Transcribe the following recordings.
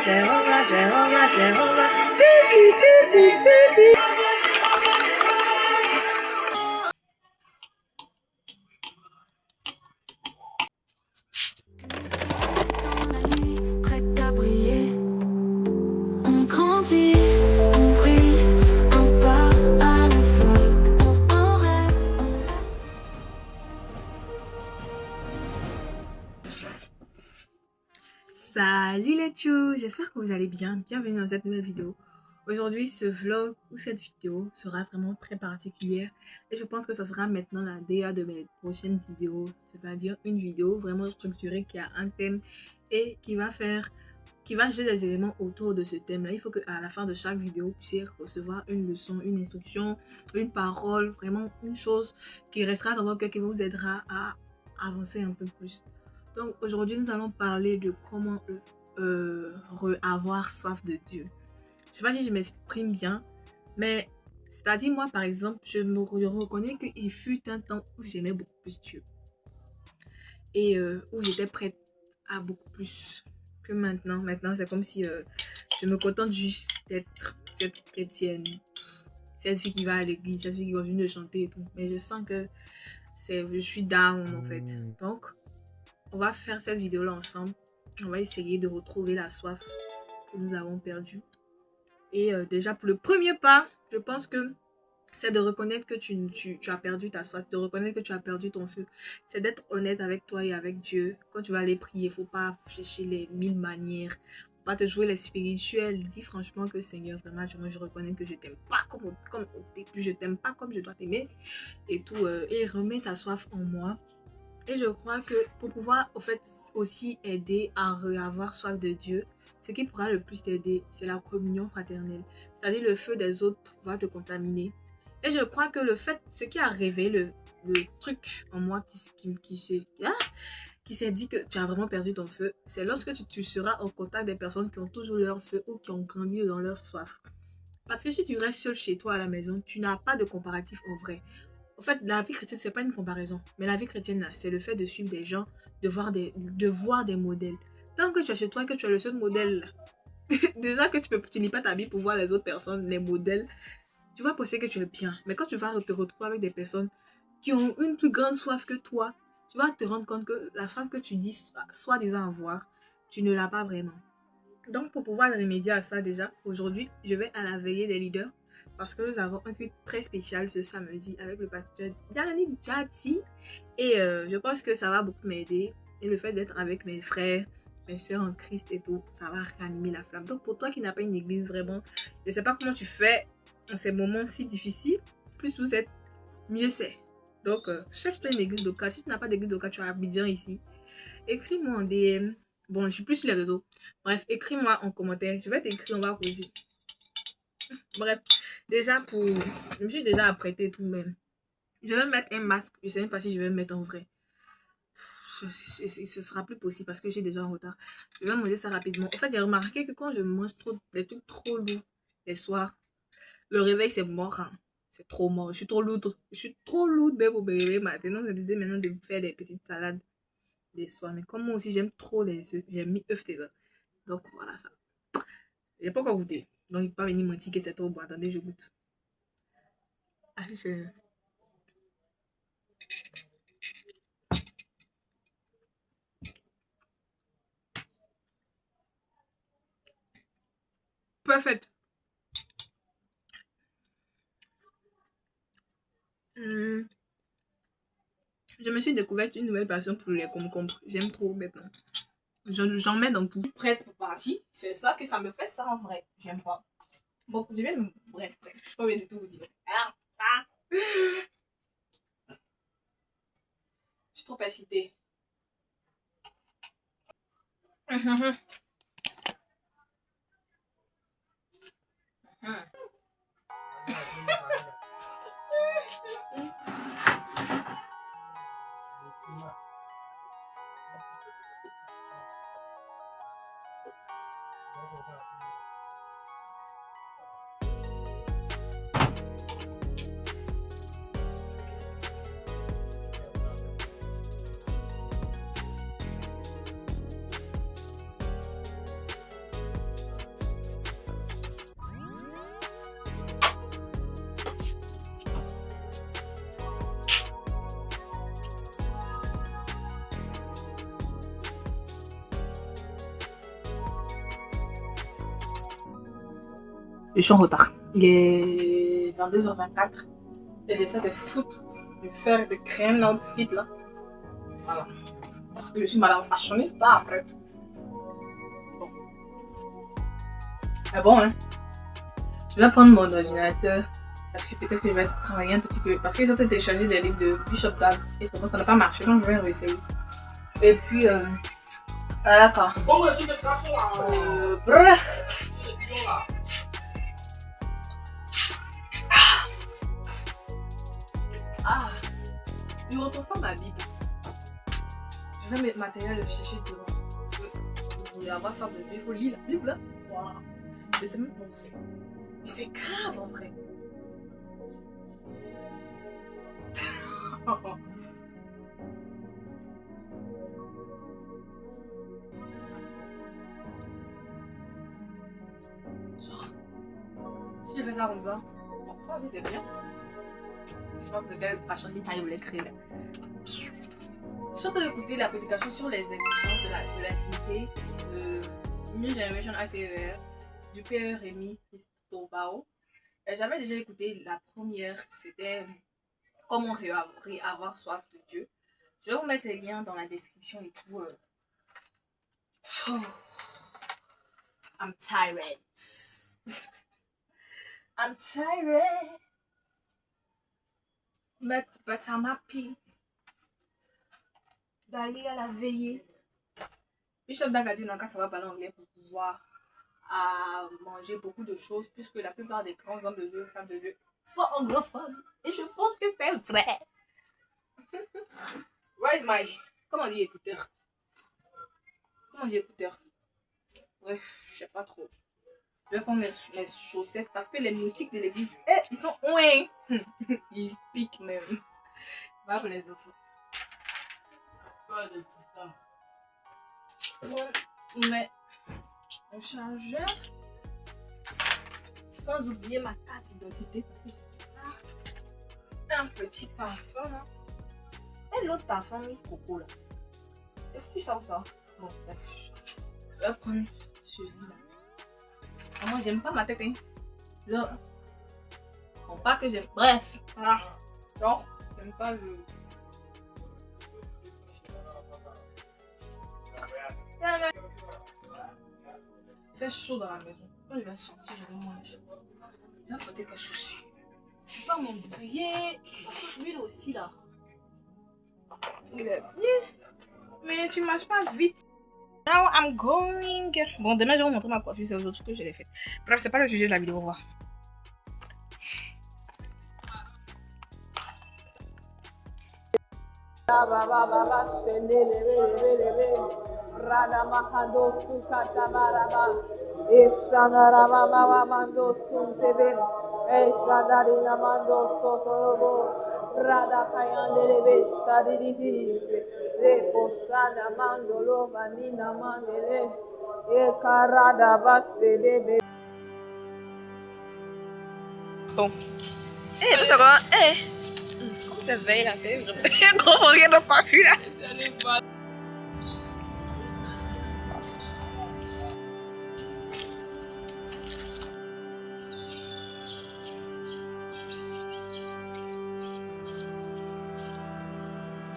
Jehovah, Jehovah, Jehovah, G. Prête à briller, on grandit, on brille, un pas à la fois, on rêve, on fait. Salut les tchous, j'espère que vous allez bien. Bienvenue dans cette nouvelle vidéo. Aujourd'hui, ce vlog ou cette vidéo sera vraiment très particulière et je pense que ça sera maintenant la DA de mes prochaines vidéos, c'est-à-dire une vidéo vraiment structurée qui a un thème et qui va jeter des éléments autour de ce thème-là. Il faut qu'à la fin de chaque vidéo, vous puissiez recevoir une leçon, une instruction, une parole, vraiment une chose qui restera dans votre cœur, qui vous aidera à avancer un peu plus. Donc aujourd'hui, nous allons parler de comment avoir soif de Dieu. Je sais pas si je m'exprime bien, mais c'est-à-dire moi, par exemple, je reconnais qu'il fut un temps où j'aimais beaucoup plus Dieu et où j'étais prête à beaucoup plus que maintenant. Maintenant, c'est comme si je me contente juste d'être cette chrétienne, cette fille qui va à l'église, cette fille qui continue de chanter et tout. Mais je sens que je suis down en fait. Donc, on va faire cette vidéo-là ensemble. On va essayer de retrouver la soif que nous avons perdue. Et déjà, pour le premier pas, je pense que c'est de reconnaître que tu as perdu ta soif, de reconnaître que tu as perdu ton feu. C'est d'être honnête avec toi et avec Dieu. Quand tu vas aller prier, il ne faut pas chercher les 1000 manières. Faut pas te jouer les spirituels. Dis franchement que Seigneur, vraiment, moi, je reconnais que je t'aime pas comme au début. Je t'aime pas comme je dois t'aimer. Et tout. Et remets ta soif en moi. Et je crois que pour pouvoir au fait aussi aider à avoir soif de Dieu, ce qui pourra le plus t'aider, c'est la communion fraternelle. C'est-à-dire le feu des autres va te contaminer. Et je crois que ce qui a révélé le truc en moi qui s'est dit que tu as vraiment perdu ton feu, c'est lorsque tu seras en contact des personnes qui ont toujours leur feu ou qui ont grandi dans leur soif. Parce que si tu restes seul chez toi à la maison, tu n'as pas de comparatif en vrai. En fait, la vie chrétienne, c'est pas une comparaison. Mais la vie chrétienne, c'est le fait de suivre des gens, de voir des modèles. Tant que tu es chez toi, que tu es le seul modèle, là, déjà que tu lis pas ta Bible pour voir les autres personnes, les modèles, tu vas penser que tu es bien. Mais quand tu vas te retrouver avec des personnes qui ont une plus grande soif que toi, tu vas te rendre compte que la soif que tu dis soi-disant avoir, tu ne l'as pas vraiment. Donc, pour pouvoir remédier à ça déjà, aujourd'hui, je vais à la veillée des leaders parce que nous avons un culte très spécial ce samedi avec le pasteur Yannick Djati et je pense que ça va beaucoup m'aider et le fait d'être avec mes frères, mes soeurs en Christ et tout, ça va réanimer la flamme. Donc, pour toi qui n'as pas une église vraiment, je ne sais pas comment tu fais en ces moments si difficiles, plus vous êtes, mieux c'est. Donc, cherche-toi une église locale. Si tu n'as pas d'église locale, tu as Abidjan ici. Écris-moi en DM. Bon, je suis plus sur les réseaux. Bref, écris-moi en commentaire. Je vais t'écrire, on va causer. Bref, déjà je me suis déjà apprêtée tout même. Je vais mettre un masque. Je ne sais même pas si je vais le mettre en vrai. Ce sera plus possible parce que j'ai déjà en retard. Je vais manger ça rapidement. En fait, j'ai remarqué que quand je mange des trucs trop lourds les soirs, le réveil c'est mort. Hein. C'est trop mort. Je suis trop lourde. Je suis trop lourde même au réveil matin. Donc, je disais maintenant de faire des petites salades des soirs. Mais comme moi aussi, j'aime trop les œufs. J'ai mis œufs dedans. Donc, voilà ça. J'ai pas encore goûté. Donc, il peut pas venir me dire que c'est trop bon. Attendez, je goûte. Ah, c'est... Parfait. Je me suis découverte une nouvelle passion pour les concombres. J'aime trop maintenant. J'en mets dans tout. Prête pour partir. C'est ça que ça me fait ça en vrai. J'aime pas. Bon, je vais me... Bref. Je suis pas bien du tout vous dire. Je suis trop excitée. Je suis en retard. Il est 22h24 et j'essaie de foutre, de faire, de créer un outfit là. Voilà. Parce que je suis madame fashionista après tout. Bon. Mais bon, hein. Je vais prendre mon ordinateur parce que peut-être que je vais travailler un petit peu. Parce que j'ai téléchargé des livres de Bishop Dad et vraiment ça n'a pas marché, donc je vais réessayer. Et puis, d'accord. Bref. Ah, je ne retrouve pas ma Bible. Je vais m'atteler à le chercher devant. Parce que vous voulez avoir ça de Dieu, il faut lire la Bible. Voilà. Je sais même pas où c'est. Mais c'est grave en vrai. Genre, si je fais ça comme ça, bon, ça aussi c'est bien. Je sais pas de quelle façon il voulait créer. Je suis en train d'écouter la prédication sur les exigences de l'intimité de New Generation ACER du père Rémi Cristobao. J'avais déjà écouté la première, c'était comment avoir soif de Dieu. Je vais vous mettre les liens dans la description et tout. So, I'm tired. I'm tired. But I'm happy d'aller à la veillée. Bishop Dag a dit non, quand ça va parler anglais pour pouvoir manger beaucoup de choses, puisque la plupart des grands hommes de Dieu, femmes de Dieu, sont anglophones. Et je pense que c'est vrai. Where is my... Comment on dit écouteur? Comment on dit écouteur? Bref, je sais pas trop. Je vais prendre mes chaussettes parce que les moustiques de l'église, ils sont ouin. Ils piquent même. Va pour les autres. Mais mon chargeur, sans oublier ma carte d'identité parce que j'ai un petit parfum là. Et l'autre parfum Miss Coco là. Est-ce que tu sais où ça? Bon, bref. Je vais prendre celui-là. Moi j'aime pas ma tête hein. Là. Bon, pas que j'aime. Bref. Ah. Genre, j'aime pas le. Il fait chaud dans la maison. Quand il va sortir, j'aurai moins chaud. Il va frotter quelque chose. Je vais pas m'embrouiller. L'huile aussi là. Il est bien. Mais tu marches pas vite. Now I'm going. Bon, demain je vais vous montrer ma coiffure. C'est aujourd'hui que je l'ai faite. Bref, c'est pas le sujet de la vidéo. Au revoir. Rada mahando sukata maraba esana mama mando sunzebe esadarina mando sotorobo rada kayande rebe sadiri repo sana mando lo vanina mandele e karada basede. Bon. Eh, tout ça va. Eh. Comme ça veille la fête. Comment rien de coiffure là.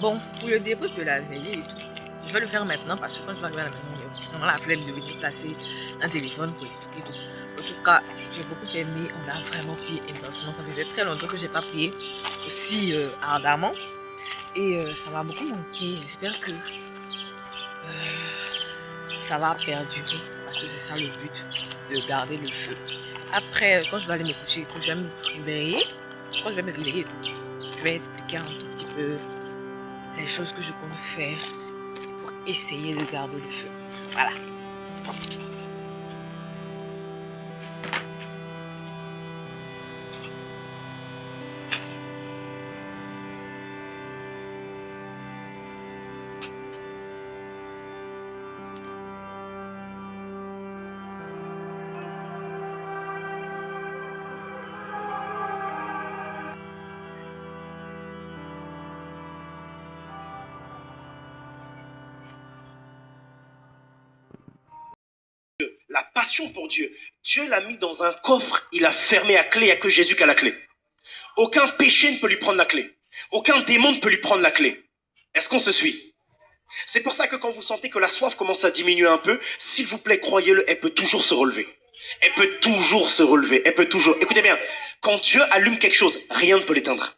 Bon, pour le débrief de la veillée et tout, je vais le faire maintenant parce que quand je vais arriver à la maison, j'ai vraiment la flemme de venir placer un téléphone pour expliquer tout. En tout cas, j'ai beaucoup aimé, on a vraiment prié intensement. Ça faisait très longtemps que je n'ai pas prié aussi ardemment et ça m'a beaucoup manqué. J'espère que ça va perdurer parce que c'est ça le but, de garder le feu. Après, quand je vais aller me coucher, quand je vais me réveiller, je vais expliquer un tout petit peu les choses que je compte faire pour essayer de garder le feu. Voilà. passion pour Dieu. Dieu l'a mis dans un coffre, il a fermé à clé, il n'y a que Jésus qui a la clé. Aucun péché ne peut lui prendre la clé. Aucun démon ne peut lui prendre la clé. Est-ce qu'on se suit? C'est pour ça que quand vous sentez que la soif commence à diminuer un peu, s'il vous plaît, croyez-le, elle peut toujours se relever. Elle peut toujours se relever. Elle peut toujours... Écoutez bien, quand Dieu allume quelque chose, rien ne peut l'éteindre.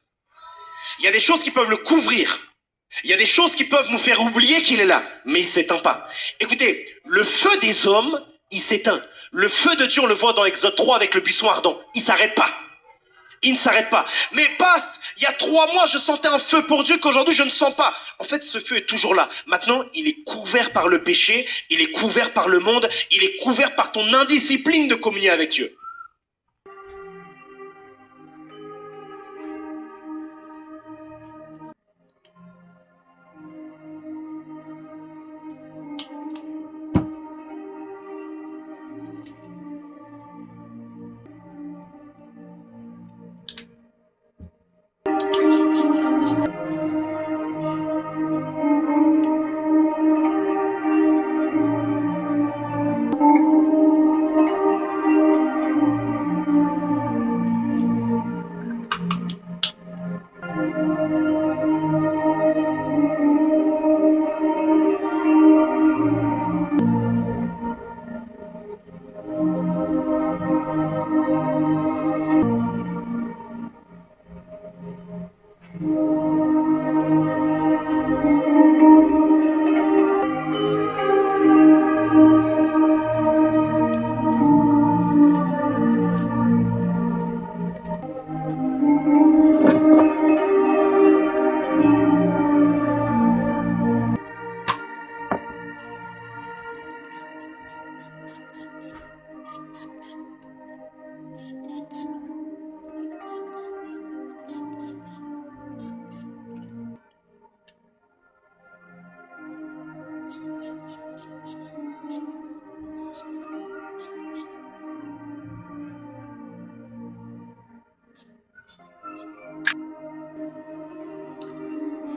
Il y a des choses qui peuvent le couvrir. Il y a des choses qui peuvent nous faire oublier qu'il est là, mais il ne s'éteint pas. Écoutez, le feu des hommes, il s'éteint. Le feu de Dieu, on le voit dans Exode 3 avec le buisson ardent. Il ne s'arrête pas. Il ne s'arrête pas. Mais Bast, il y a 3 mois, je sentais un feu pour Dieu qu'aujourd'hui, je ne sens pas. En fait, ce feu est toujours là. Maintenant, il est couvert par le péché, il est couvert par le monde, il est couvert par ton indiscipline de communier avec Dieu.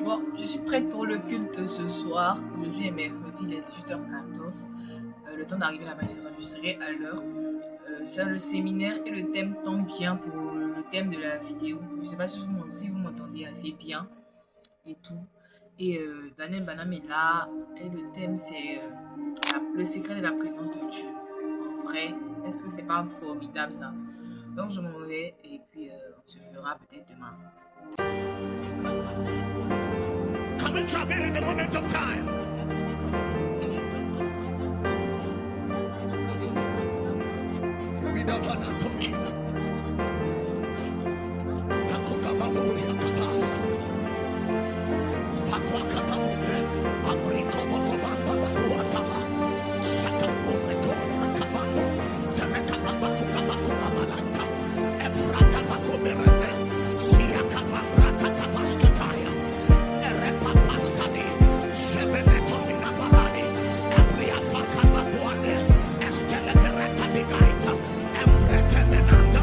Bon, je suis prête pour le culte ce soir. Aujourd'hui est mercredi, il est 18h14. Le temps d'arriver là-bas, je serai à l'heure. C'est le séminaire et le thème tombe bien pour le thème de la vidéo. Je ne sais pas si vous m'entendez assez bien et tout. Et Daniel Banham est là. Et le thème, c'est le secret de la présence de Dieu. En vrai, est-ce que c'est pas formidable ça? Donc je m'en vais et puis on se verra peut-être demain. Come and drop in the moment of time. Estelle Peretta di Gaita, Emprete Menanda.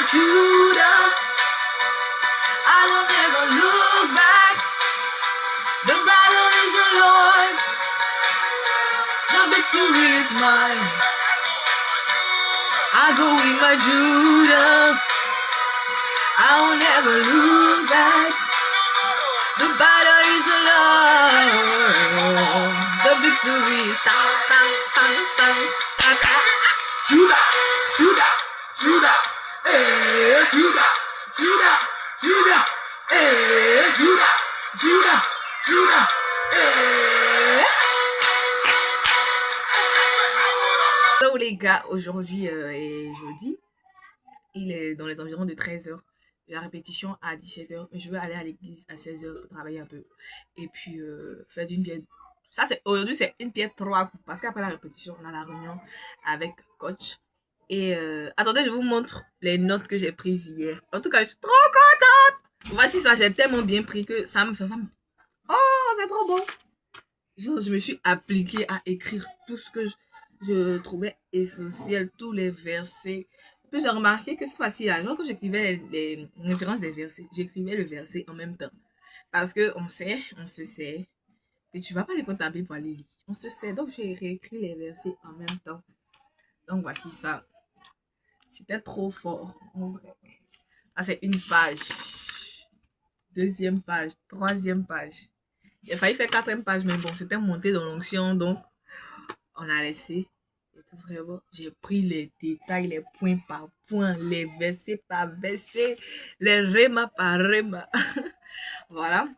Judah. I will never look back. The battle is the Lord. The victory is mine. I go with my Judah. I will never look back. The battle is the Lord. The victory. Tang, tang, tang, tang, tang, tang. Judah, Judah, Judah, eh, Judah, Judah, Judah, eh, Judah, Judah, Judah, eh. So les gars, aujourd'hui est jeudi. Il est dans les environs de 13h. J'ai la répétition à 17h. Mais je vais aller à l'église à 16h pour travailler un peu. Et puis faire d'une pierre. Ça, c'est aujourd'hui, c'est une pierre 3 coups. Parce qu'après la répétition, on a la réunion avec coach. Et attendez, je vous montre les notes que j'ai prises hier. En tout cas, je suis trop contente. Voici ça, j'ai tellement bien pris que ça me fait... Oh, c'est trop beau. Je me suis appliquée à écrire tout ce que je trouvais essentiel, tous les versets. Puis j'ai remarqué que c'est facile. Genre que j'écrivais les références des versets, j'écrivais le verset en même temps. Parce que on se sait que tu vas pas les prendre ta Bible pour aller lire. On se sait, donc j'ai réécrit les versets en même temps. Donc voici ça. C'était trop fort, en vrai. Ah, c'est une page. Deuxième page. Troisième page. Il a failli faire quatrième page, mais bon, c'était monté dans l'onction, donc on a laissé. Et tout vraiment, j'ai pris les détails, les points par point, les versets par verset, les rémas par réma. Voilà.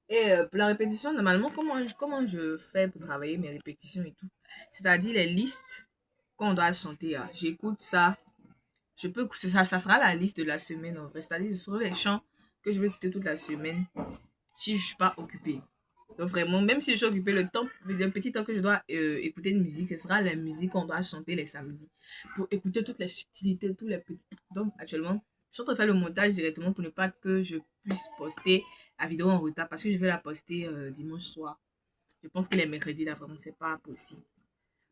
Et pour la répétition, normalement, comment je fais pour travailler mes répétitions et tout? C'est-à-dire les listes qu'on doit chanter. J'écoute ça. Ça sera la liste de la semaine en vrai. C'est-à-dire, ce sont les chants que je vais écouter toute la semaine si je ne suis pas occupée. Donc vraiment, même si je suis occupée, le petit temps que je dois écouter une musique, ce sera la musique qu'on doit chanter les samedis. Pour écouter toutes les subtilités, tous les petits... Donc actuellement, je suis en train de faire le montage directement pour ne pas que je puisse poster la vidéo en retard. Parce que je vais la poster dimanche soir. Je pense que les mercredis, là, vraiment, c'est pas possible.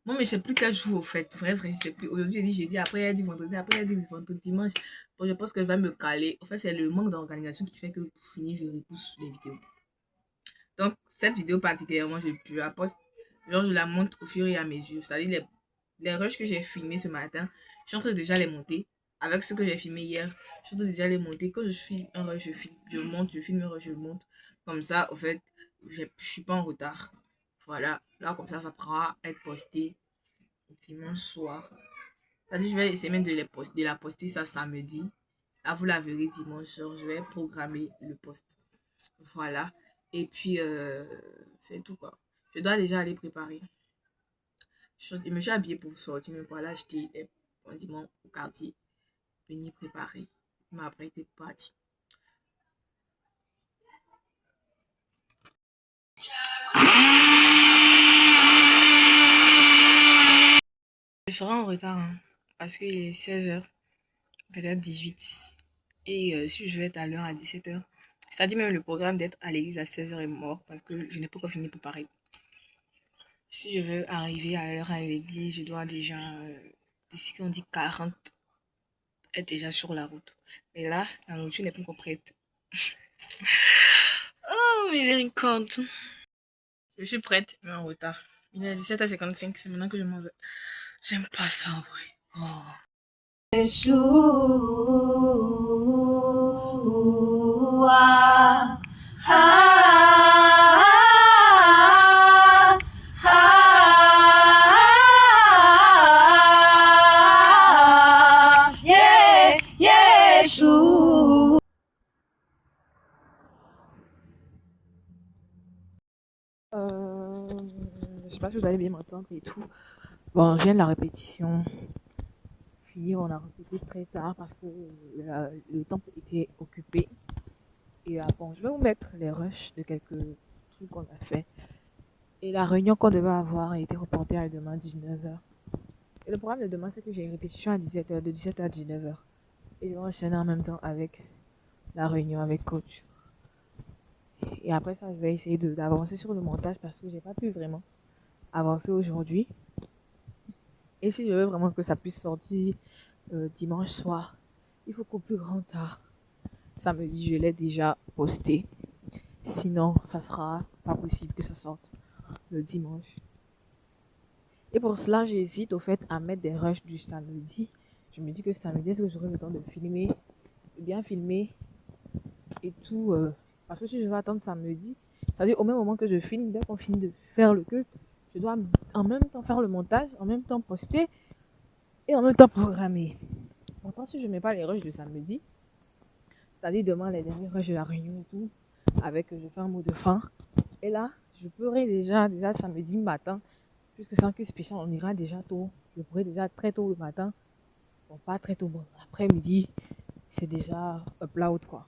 Moi, mais je sais plus quel jour, au fait. Vrai, je sais plus. Aujourd'hui, j'ai dit jeudi, après, elle dit vendredi, après, elle dit vendredi, dimanche. Bon, je pense que je vais me caler. En fait, c'est le manque d'organisation qui fait que pour finir, je repousse les vidéos. Donc, cette vidéo particulièrement, je la poste, genre, je la monte au fur et à mesure. C'est-à-dire, les rushs que j'ai filmés ce matin, je suis en train de déjà les monter. Avec ce que j'ai filmé hier, je suis en train de déjà les monter. Quand je filme un rush, je monte, je filme un rush, je monte. Comme ça, au fait, je suis pas en retard. Voilà, là comme ça pourra être posté dimanche soir. C'est-à-dire je vais essayer même de la poster ça samedi. Là vous la verrez dimanche soir, je vais programmer le post. Voilà, et puis c'est tout quoi. Je dois déjà aller préparer. Je me suis habillée pour sortir, mais voilà, acheter les condiments au quartier. Venir préparer. Mais après, t'es parti. Je serai en retard hein, parce qu'il est 16h, peut-être 18. Et si je vais être à l'heure à 17h, c'est-à-dire même le programme d'être à l'église à 16h est mort parce que je n'ai pas encore fini pour préparer. Si je veux arriver à l'heure à l'église, je dois déjà, d'ici qu'on dit 40, être déjà sur la route. Mais là, la nourriture n'est pas encore prête. Oh, miséricorde. Je suis prête, mais en retard. Il est 17h55, c'est maintenant que je m'en vais. J'aime pas ça en vrai. Oh. Yeshua, yeah, Yeshua. Je sais pas si vous allez bien m'entendre et tout. Bon, je viens de la répétition. On a répété très tard parce que le temps était occupé. Et bon, je vais vous mettre les rushs de quelques trucs qu'on a fait. Et la réunion qu'on devait avoir a été reportée à demain 19h. Et le problème de demain, c'est que j'ai une répétition à 17h, de 17h à 19h. Et je vais enchaîner en même temps avec la réunion avec coach. Et après ça, je vais essayer d'avancer sur le montage parce que j'ai pas pu vraiment avancer aujourd'hui. Et si je veux vraiment que ça puisse sortir dimanche soir, il faut qu'au plus grand tard, samedi, je l'ai déjà posté. Sinon, ça sera pas possible que ça sorte le dimanche. Et pour cela, j'hésite au fait à mettre des rushs du samedi. Je me dis que samedi, est-ce que j'aurai le temps de filmer, de bien filmer et tout. Parce que si je vais attendre samedi, ça veut dire au même moment que je filme, dès qu'on finit de faire le culte, je dois en même temps faire le montage, en même temps poster et en même temps programmer. Pourtant, si je ne mets pas les rushs de samedi, c'est-à-dire demain les derniers rushs de la réunion et tout, avec je fais un mot de fin. Et là, je pourrais déjà samedi matin, puisque c'est un culte spécial, on ira déjà tôt. Je pourrais déjà très tôt le matin. Bon, pas très tôt, bon, après-midi, c'est déjà upload quoi.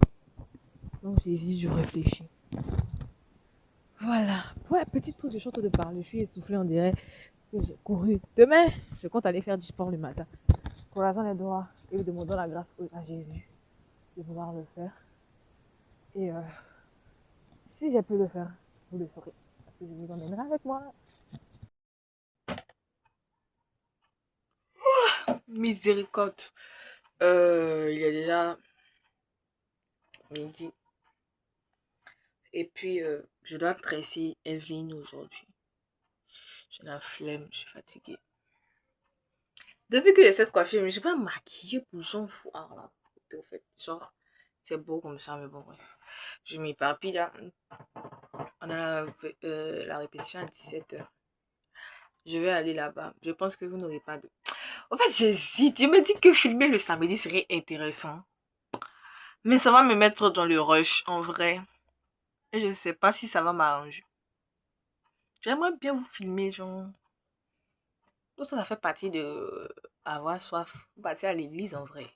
Donc j'hésite, je réfléchis. Voilà. Ouais, petit truc, je suis en train de parler, je suis essoufflée, on dirait que j'ai couru. Demain, je compte aller faire du sport le matin. Croisant les doigts et demandant la grâce à Jésus de pouvoir le faire. Et si j'ai pu le faire, vous le saurez. Parce que je vous emmènerai avec moi. Miséricorde. Il est déjà midi. Et puis, je dois tresser Evelyne aujourd'hui. J'ai la flemme, je suis fatiguée. Depuis que j'ai cette coiffure, je ne suis pas maquillée pour j'en fous. Ah là, en fait, genre, c'est beau comme ça, mais bon, bref. Je m'éparpille là. On a la répétition à 17h. Je vais aller là-bas. Je pense que vous n'aurez pas de... En fait, j'hésite. Je me dis que filmer le samedi serait intéressant. Mais ça va me mettre dans le rush, en vrai. Et je ne sais pas si ça va m'arranger. J'aimerais bien vous filmer, genre... Tout ça, ça fait partie de... avoir soif. Partir à l'église, en vrai.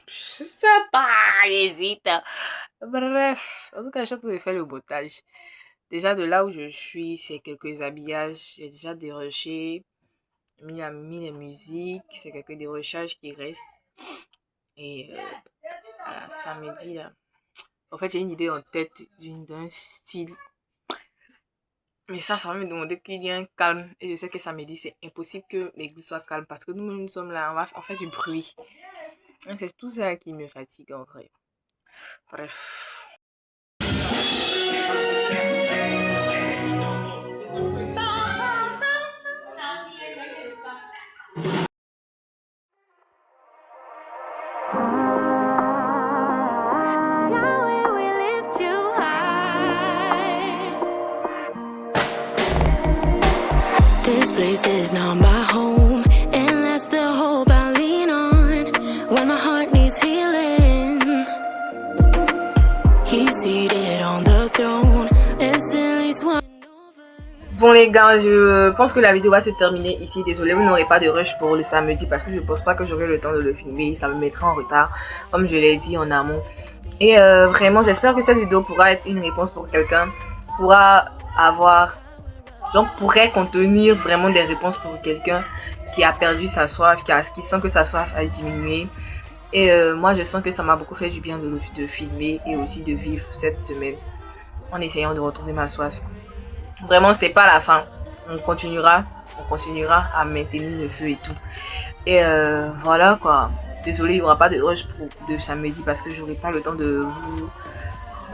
Je sais pas, j'hésite. Bref, en tout cas, je suis en train de faire le bottage. Déjà, de là où je suis, c'est quelques habillages. J'ai déjà déroché, mis les musiques. C'est quelques dérochages qui restent. Et voilà, samedi, là. En fait, j'ai une idée en tête d'un style. Mais ça va me demander qu'il y ait un calme. Et je sais que samedi, c'est impossible que l'église soit calme. Parce que nous sommes là, on fait du bruit. Et c'est tout ça qui me fatigue en vrai. Bref. Yahweh, we lift you high. This place is not my home, and that's the hope I lean on when my heart needs healing. He's seated on the throne. There's at least one. Bon les gars, je pense que la vidéo va se terminer ici. Désolé, vous n'aurez pas de rush pour le samedi parce que je pense pas que j'aurai le temps de le filmer. Ça me mettra en retard, comme je l'ai dit en amont. Et vraiment, j'espère que cette vidéo pourra être une réponse pour quelqu'un. Pourrait contenir vraiment des réponses pour quelqu'un qui a perdu sa soif, qui sent que sa soif a diminué. Et moi, je sens que ça m'a beaucoup fait du bien de filmer et aussi de vivre cette semaine en essayant de retrouver ma soif. Vraiment, c'est pas la fin. On continuera à maintenir le feu et tout. Et voilà quoi. Désolé, il n'y aura pas de rush de samedi parce que j'aurai pas le temps de vous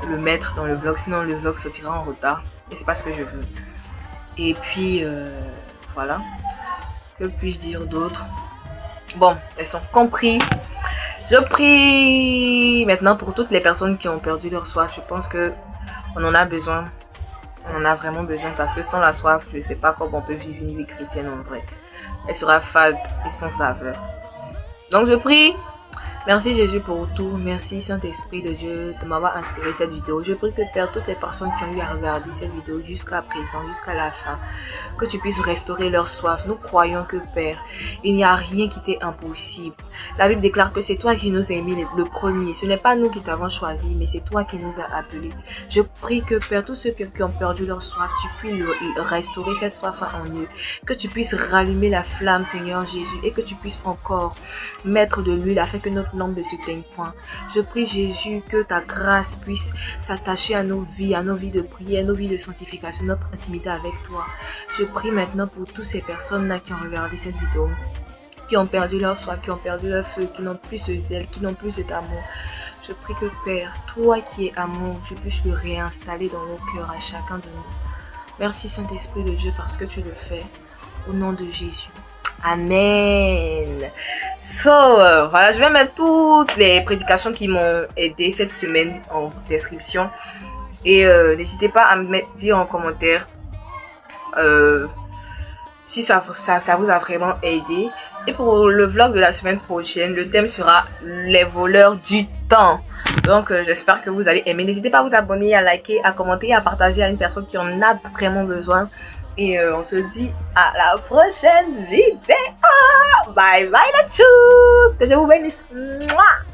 le mettre dans le vlog. Sinon, le vlog sortira en retard. Et c'est pas ce que je veux. Et puis, voilà. Que puis-je dire d'autre? Bon, elles sont compris. Je prie maintenant pour toutes les personnes qui ont perdu leur soif. Je pense que on en a besoin. On en a vraiment besoin parce que sans la soif, je ne sais pas comment on peut vivre une vie chrétienne en vrai. Elle sera fade et sans saveur. Donc je prie. Merci Jésus pour tout. Merci Saint-Esprit de Dieu de m'avoir inspiré cette vidéo. Je prie que Père, toutes les personnes qui ont eu à regarder cette vidéo jusqu'à présent, jusqu'à la fin, que tu puisses restaurer leur soif. Nous croyons que Père, il n'y a rien qui t'est impossible. La Bible déclare que c'est toi qui nous as mis le premier. Ce n'est pas nous qui t'avons choisi, mais c'est toi qui nous as appelés. Je prie que Père, tous ceux qui ont perdu leur soif, tu puisses restaurer cette soif en eux. Que tu puisses rallumer la flamme, Seigneur Jésus, et que tu puisses encore mettre de l'huile afin que notre lampe ne s'éteigne point. Je prie Jésus que ta grâce puisse s'attacher à nos vies de prière, à nos vies de sanctification, notre intimité avec toi. Je prie maintenant pour toutes ces personnes-là qui ont regardé cette vidéo, qui ont perdu leur soin, qui ont perdu leur feu, qui n'ont plus ce zèle, qui n'ont plus cet amour. Je prie que Père, toi qui es amour, tu puisses le réinstaller dans nos cœurs à chacun de nous. Merci Saint-Esprit de Dieu parce que tu le fais. Au nom de Jésus. Amen. Voilà, je vais mettre toutes les prédications qui m'ont aidé cette semaine en description. Et n'hésitez pas à me dire en commentaire si ça vous a vraiment aidé. Et pour le vlog de la semaine prochaine, le thème sera les voleurs du temps. Donc j'espère que vous allez aimer. N'hésitez pas à vous abonner, à liker, à commenter, à partager à une personne qui en a vraiment besoin. Et on se dit à la prochaine vidéo. Bye bye la tchuss. Que Dieu vous bénisse. Mouah.